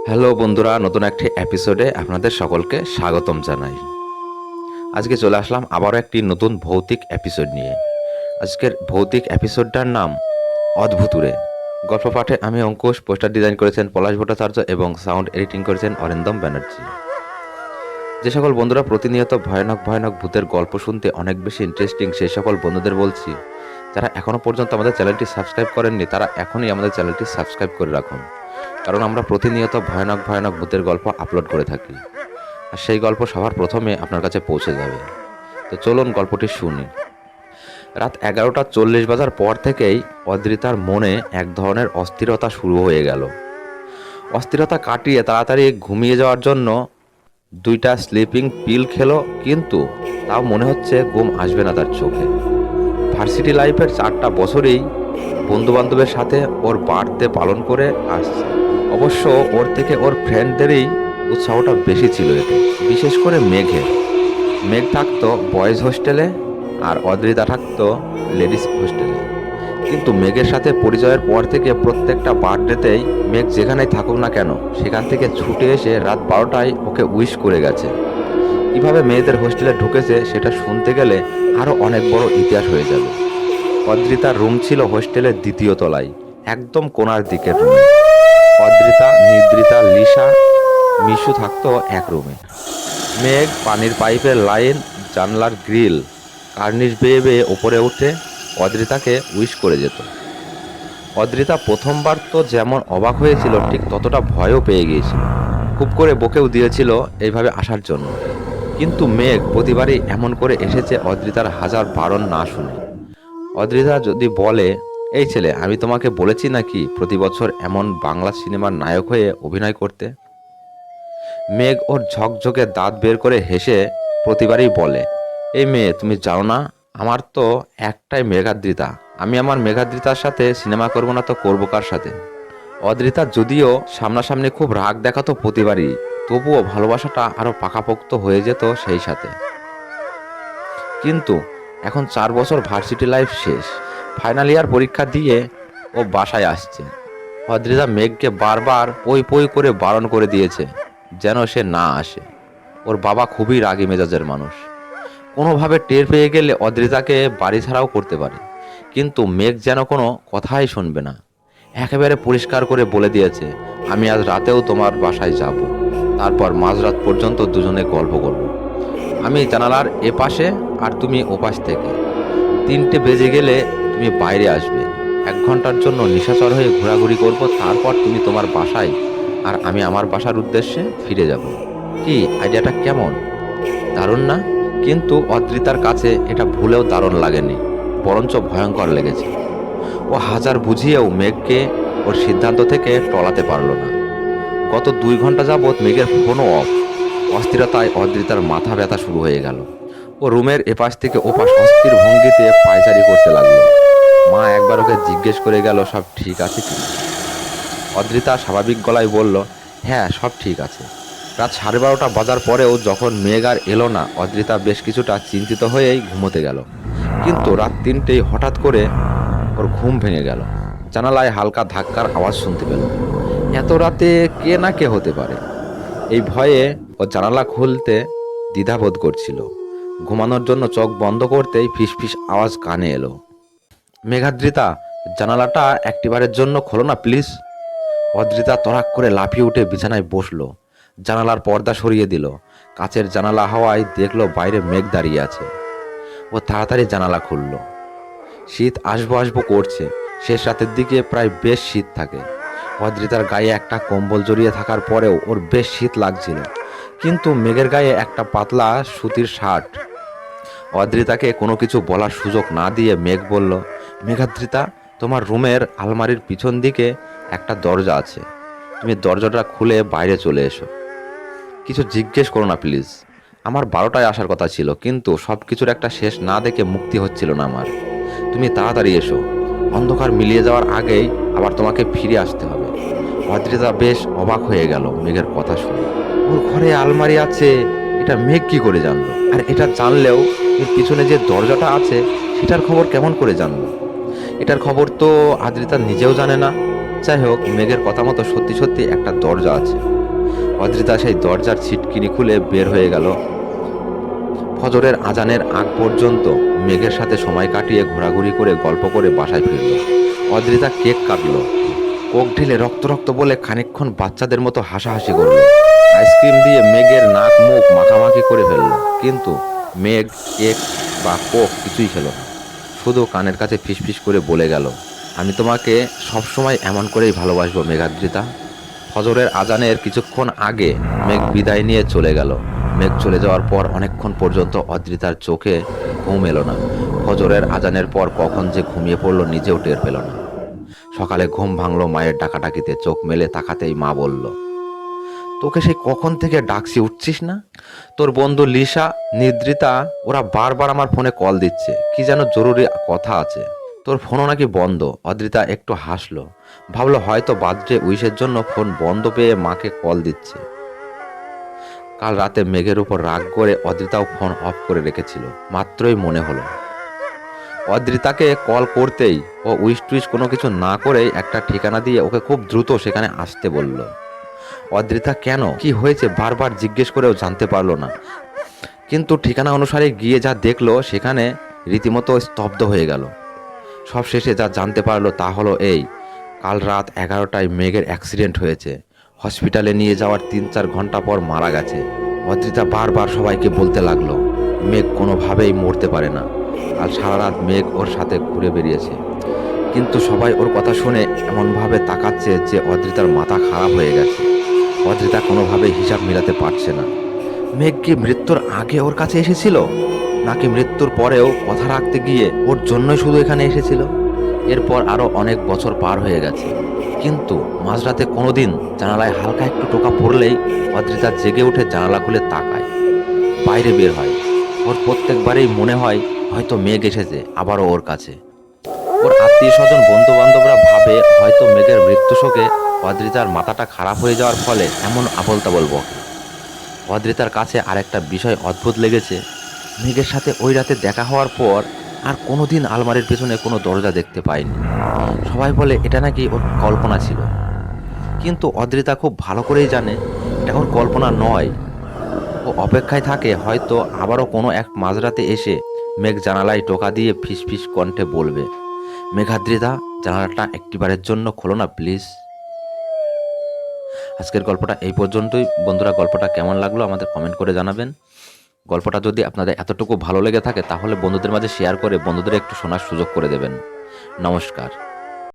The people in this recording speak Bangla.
হ্যালো বন্ধুরা, নতুন একটি এপিসোডে আপনাদের সকলকে স্বাগতম জানাই। আজকে চলে আসলাম আবারও একটি নতুন ভৌতিক এপিসোড নিয়ে। আজকের ভৌতিক এপিসোডটার নাম অদ্ভুতুরে। গল্প পাঠে আমি অঙ্কুশ, পোস্টার ডিজাইন করেছেন পলাশ ভট্টাচার্য এবং সাউন্ড এডিটিং করেছেন অরিন্দম ব্যানার্জি। যে সকল বন্ধুরা প্রতিনিয়ত ভয়ানক ভয়ানক ভূতের গল্প শুনতে অনেক বেশি ইন্টারেস্টিং, সেই সকল বন্ধুদের বলছি, যারা এখনও পর্যন্ত আমাদের চ্যানেলটি সাবস্ক্রাইব করেননি তারা এখনই আমাদের চ্যানেলটি সাবস্ক্রাইব করে রাখুন, কারণ আমরা প্রতিনিয়ত ভয়ানক ভয়ানক ভূতের গল্প আপলোড করে থাকি, আর সেই গল্প সবার প্রথমে আপনার কাছে পৌঁছে যাবে। তো চলুন গল্পটি শুনি। রাত 11:40 বাজার পর থেকেই অদ্রিতার মনে এক ধরনের অস্থিরতা শুরু হয়ে গেল। অস্থিরতা কাটিয়ে তাড়াতাড়ি ঘুমিয়ে যাওয়ার জন্য 2টা স্লিপিং পিল খেলো, কিন্তু তাও মনে হচ্ছে ঘুম আসবে না তার চোখে। ভার্সিটি লাইফের 4টা বছরেই বন্ধুবান্ধবের সাথে ওর বার্থডে পালন করে আসছে। অবশ্য ওর থেকে ওর ফ্রেন্ডদেরই উৎসাহটা বেশি ছিল এতে, বিশেষ করে মেঘ থাকতো বয়েজ হোস্টেলে আর অদ্রিতা থাকতো লেডিস হোস্টেলে। কিন্তু মেঘের সাথে পরিচয়ের পর থেকে প্রত্যেকটা বার্থডেতেই মেঘ যেখানেই থাকুক না কেন সেখান থেকে ছুটে এসে রাত 12টায় ওকে উইশ করে গেছে। কিভাবে মেয়েদের হোস্টেলে ঢুকেছে সেটা শুনতে গেলে আরও অনেক বড় ইতিহাস হয়ে যাবে। অদ্রিতার রুম ছিল হোস্টেলের 2য় তলায়, একদম কোণার দিকের রুমে। অদ্রিতা, নিদ্রিতা, লিসা, মিশু থাকতো এক রুমে। মেঘ পানির পাইপের লাইন, জানলার গ্রিল, কার্নিশ বেয়ে বেয়ে ওপরে উঠে অদ্রিতাকে উইশ করে যেত। অদ্রিতা প্রথমবার তো যেমন অবাক হয়েছিল ঠিক ততটা ভয়ও পেয়ে গিয়েছিল, খুব করে বকেও দিয়েছিল এইভাবে আসার জন্য। কিন্তু মেঘ প্রতিবারই এমন করে এসেছে অদ্রিতার হাজার বারণ না শুনে। অদ্রিতা যদি বলে, এই ছেলে আমি তোমাকে বলেছি নাকি প্রতি বছর এমন বাংলা সিনেমার নায়ক হয়ে অভিনয় করতে? মেঘ ওর ঝকঝকে দাঁত বের করে হেসে প্রতিবারই বলে, এই মেয়ে তুমি জানো না আমার তো একটাই মেঘাদ্রিতা, আমি আমার মেঘাদ্রিতার সাথে সিনেমা করবো না তো করবো কার সাথে? অদ্রিতা যদিও সামনাসামনি খুব রাগ দেখাতো প্রতিবারই, তবুও ভালোবাসাটা আরও পাকাপোক্ত হয়ে যেত সেই সাথে। কিন্তু এখন 4 বছর ভার্সিটি লাইফ শেষ, ফাইনাল ইয়ার পরীক্ষা দিয়ে ও বাসায় আসছে। অদ্রিতা মেঘকে বারবার পই পই করে বারণ করে দিয়েছে যেন সে না আসে। ওর বাবা খুবই রাগী মেজাজের মানুষ, কোনোভাবে টের পেয়ে গেলে অদ্রিতাকে বাড়ি ছাড়াও করতে পারে। কিন্তু মেঘ যেন কোনো কথাই শুনবে না, একেবারে পরিষ্কার করে বলে দিয়েছে, আমি আজ রাতেও তোমার বাসায় যাব, তারপর মাঝরাত পর্যন্ত দুজনে গল্প করব। আমি জানালার এপাশে আর তুমি ওপাশ থেকে। 3টে বেজে গেলে তুমি বাইরে আসবে, 1 ঘন্টার জন্য নিশাচর হয়ে ঘোরাঘুরি করব, তারপর তুমি তোমার বাসায় আর আমি আমার বাসার উদ্দেশ্যে ফিরে যাব। কি আইডিয়াটা কেমন? দারুণ না? কিন্তু অদ্রিতার কাছে এটা ভুলেও দারুণ লাগেনি, বরঞ্চ ভয়ঙ্কর লেগেছে। ও হাজার বুঝিয়েও মেঘকে ওর সিদ্ধান্ত থেকে টলাতে পারল না। গত 2 ঘন্টা যাবৎ মেঘের ফোনও অফ। অস্থিরতায় অদ্রিতার মাথা ব্যথা শুরু হয়ে গেল। ও রুমের এপাশ থেকে ওপাশ অস্থির ভঙ্গিতে পায়চারি করতে লাগলো। মা একবার ওকে জিজ্ঞেস করে গেল সব ঠিক আছে কি। অদ্রিতা স্বাভাবিক গলায় বলল, হ্যাঁ সব ঠিক আছে। রাত 12:30 বাজার পরেও যখন মেঘ আর এলো না, অদ্রিতা বেশ কিছুটা চিন্তিত হয়েই ঘুমোতে গেল। কিন্তু রাত 3টেই হঠাৎ করে ওর ঘুম ভেঙে গেল। জানালায় হালকা ধাক্কার আওয়াজ শুনতে পেল। এত রাতে কে না কে হতে পারে, এই ভয়ে ও জানালা খুলতে দ্বিধাবোধ করছিল। ঘুমানোর জন্য চোখ বন্ধ করতেই ফিসফিস আওয়াজ কানে এলো, মেঘাদ্রিতা জানালাটা একটিবারের জন্য খোলো না প্লিজ। অদ্রিতা তড়াক করে লাফিয়ে উঠে বিছানায় বসলো, জানালার পর্দা সরিয়ে দিল। কাচের জানালা হাওয়ায় দেখলো বাইরে মেঘ দাঁড়িয়ে আছে। ও তাড়াতাড়ি জানালা খুলল। শীত আসবো আসবো করছে, শেষ রাতের দিকে প্রায় বেশ শীত থাকে। অদ্রিতার গায়ে একটা কম্বল জড়িয়ে থাকার পরেও ওর বেশ শীত লাগছিল, কিন্তু মেঘের গায়ে একটা পাতলা সুতির শার্ট। অদ্রিতাকে কোনো কিছু বলার সুযোগ না দিয়ে মেঘ বলল, মেঘাদ্রিতা তোমার রুমের আলমারির পিছন দিকে একটা দরজা আছে, তুমি দরজাটা খুলে বাইরে চলে এসো। কিছু জিজ্ঞেস করো না প্লিজ। আমার 12টায় আসার কথা ছিল, কিন্তু সব কিছুর একটা শেষ না দেখে মুক্তি হচ্ছিল না আমার। তুমি তাড়াতাড়ি এসো, অন্ধকার মিলিয়ে যাওয়ার আগেই আবার তোমাকে ফিরে আসতে হবে। অদ্রিতা বেশ অবাক হয়ে গেল মেঘের কথা শুনে। ওর ঘরে আলমারি আছে, এটা মেঘ কি করে জানলো? আর এটা জানলেও এর পিছনে যে দরজাটা আছে সেটার খবর কেমন করে জানলো? এটার খবর তো আদ্রিতা নিজেও জানে না। যাই হোক, মেঘের কথা মতো সত্যি সত্যি একটা দরজা আছে। অদ্রিতা সেই দরজার ছিটকিনি খুলে বের হয়ে গেল। ফজরের আজানের আগ পর্যন্ত মেঘের সাথে সময় কাটিয়ে ঘোরাঘুরি করে গল্প করে বাসায় ফিরল। অদ্রিতা কেক কাটল, কোক ঢেলে রক্ত রক্ত বলে খানিকক্ষণ বাচ্চাদের মতো হাসাহাসি করল। আইসক্রিম দিয়ে মেঘের নাক মুখ মাখামাখি করে ফেলল, কিন্তু মেঘ কেক বা কোক কিছুই খেল না। শুধু কানের কাছে ফিসফিস করে বলে গেল, আমি তোমাকে সবসময় এমন করেই ভালোবাসবো মেঘাদ্রিতা। ফজরের আজানের কিছুক্ষণ আগে মেঘ বিদায় নিয়ে চলে গেল। মেঘ চলে যাওয়ার পর অনেকক্ষণ পর্যন্ত অদ্রিতার চোখে ঘুম এলো না। ফজরের আজানের পর কখন যে ঘুমিয়ে পড়ল নিজেও টের পেল না। সকালে ঘুম ভাঙলো মায়ের ডাকাডাকিতে। চোখ মেলে তাকাতেই মা বলল, তোকে সেই কখন থেকে ডাকছি, উঠছিস না? তোর বন্ধু লিসা, নিদ্রিতা ওরা বারবার আমার ফোনে কল দিচ্ছে, কি যেন জরুরি কথা আছে। তোর ফোনও নাকি বন্ধ। অদ্রিতা একটু হাসলো, ভাবলো হয়তো বার্থডে উইশের জন্য ফোন বন্ধ পেয়ে মাকে কল দিচ্ছে। কাল রাতে মেঘের উপর রাগ করে অদ্রিতাও ফোন অফ করে রেখেছিল। মাত্রই মনে হলো, অদ্রিতাকে কল করতেই ও উইশ টুইশ কোনো কিছু না করেই একটা ঠিকানা দিয়ে ওকে খুব দ্রুত সেখানে আসতে বলল। অদ্রিতা কেন, কি হয়েছে বারবার জিজ্ঞেস করেও জানতে পারলো না। কিন্তু ঠিকানা অনুসারে গিয়ে যা দেখলো সেখানে রীতিমতো স্তব্ধ হয়ে গেল। সব শেষে যা জানতে পারলো তা হলো এই, কাল রাত 11টায় মেঘের অ্যাক্সিডেন্ট হয়েছে। হসপিটালে নিয়ে যাওয়ার 3-4 ঘন্টা পর মারা গেছে। অদ্রিতা বারবার সবাইকে বলতে লাগলো, মেঘ কোনোভাবেই মরতে পারে না। কাল সারা রাত মেঘ ওর সাথে ঘুরে বেরিয়েছে, কিন্তু সবাই ওর কথা শুনে এমনভাবে তাকাচ্ছে যে অদ্রিতার মাথা খারাপ হয়ে গেছে। অদ্রিতা কোনোভাবেই হিসাব মিলাতে পারছে না, মেঘ কি মৃত্যুর আগে ওর কাছে এসেছিল, নাকি মৃত্যুর পরেও কথা রাখতে গিয়ে ওর জন্যই শুধু এখানে এসেছিল। এরপর আরও অনেক বছর পার হয়ে গেছে, কিন্তু মাঝরাতে কোনোদিন জানালায় হালকা একটু টোকা পড়লেই অদ্রিতা জেগে উঠে জানালা খুলে তাকায়, বাইরে বের হয়। ওর প্রত্যেকবারেই মনে হয় হয়তো মেঘ এসেছে আবারও ওর কাছে। ওর আত্মীয় স্বজন বন্ধু বান্ধবরা ভাবে হয়তো মেঘের মৃত্যু শোকে অদ্রিতার মাথাটা খারাপ হয়ে যাওয়ার ফলে এমন আবোল তাবোল বকে। অদ্রিতার কাছে আরেকটা বিষয় অদ্ভুত লেগেছে, মেঘের সাথে ওই রাতে দেখা হওয়ার পর আর কোনোদিন আলমারির পেছনে কোনো দরজা দেখতে পায়নি। সবাই বলে এটা নাকি ওর কল্পনা ছিল, কিন্তু অদ্রিতা খুব ভালো করেই জানে এটা ওর কল্পনা নয়। ও অপেক্ষায় থাকে হয়তো আবারও কোনো এক মাঝরাতে এসে মেঘ জানালায় টোকা দিয়ে ফিসফিস কণ্ঠে বলবে, মেঘাদ্রিতা, জানালাটা একটিবারের জন্য খোলো না প্লিজ। আজকের গল্পটা এই পর্যন্তই। বন্ধুরা, গল্পটা কেমন লাগলো আমাদের কমেন্ট করে জানাবেন। গল্পটা যদি আপনাদের এতটুকু ভালো লেগে থাকে তাহলে বন্ধুদের মাঝে শেয়ার করে বন্ধুদের একটু শোনার সুযোগ করে দেবেন। নমস্কার।